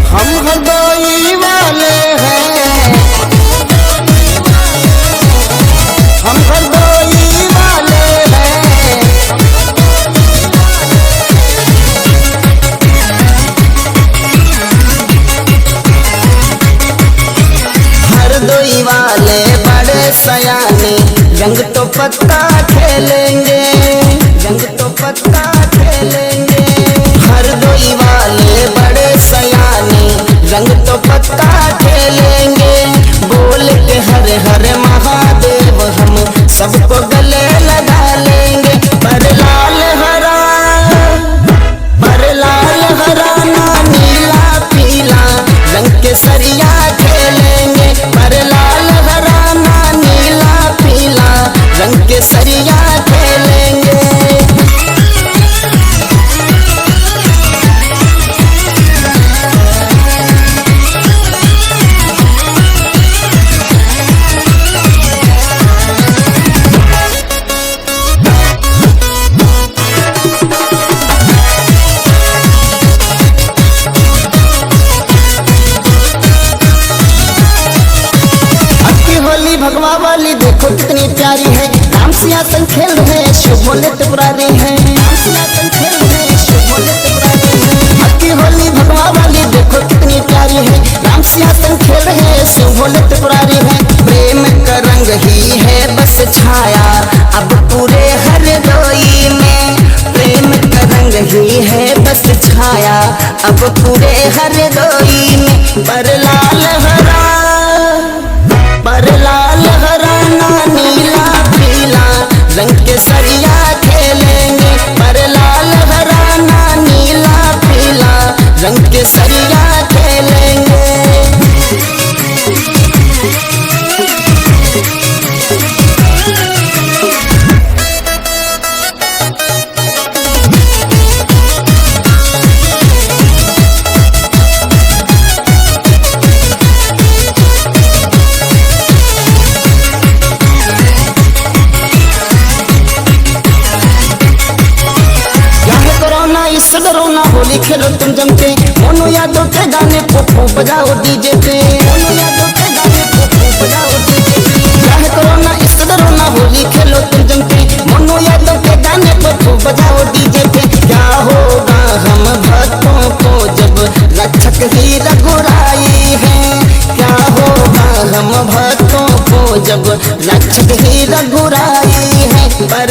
हम हरदोई वाले हैं, हम हरदोई वाले हैं। हरदोई वाले बड़े सयाने, रंग तो पत्ता खेलेंगे, रंग तो पत्ता खेलेंगे। हरदोई वाले बड़े सयाने, रंग तो पत्ता खेलेंगे। बोल के हर हर महादेव हम सबको गले लगा लेंगे। पर लाल हरा, पर लाल हरा ना नीला पीला, रंग के सरिया खेलेंगे। पर लाल हरा ना नीला पीला, रंग के सरिया खेलेंगे। भगवा वाली देखो कितनी प्यारी है, राम सियासन खेल रहे हैं, शिव भोले त्रिपुरारी है। राम सियासन खेल रहे हैं, शिव भोले त्रिपुरारी है। अति होली भगवा वाली देखो कितनी प्यारी है, राम सियासन खेल रहे हैं, शिव भोले त्रिपुरारी है। प्रेम का रंग ही है बस छाया अब पूरे हरदोई में, प्रेम का रंग ही है बस छाया अब पूरे हरदोई में। पर लाल हरा, पर लाल हरा ना नीला पीला, रंग के सरिया खेलेंगे। पर लाल हरा ना नीला पीला, रंग के सरिया खेलेंगे। रोना होली खेलो तुम जम के, मोनू यादव के गाने पोपो बजाओ डीजे पे, मोनू यादव के गाने पोपो बजाओ डीजे पे। चाहे कोरोना इस रोना होली खेलो तुम जम के, मोनू यादव के गाने पोपो बजाओ डीजे पे। क्या होगा हम भक्तों को जब रक्षक ही रघुराई है, क्या होगा हम भक्तों को जब रक्षक ही रघुराई है। पर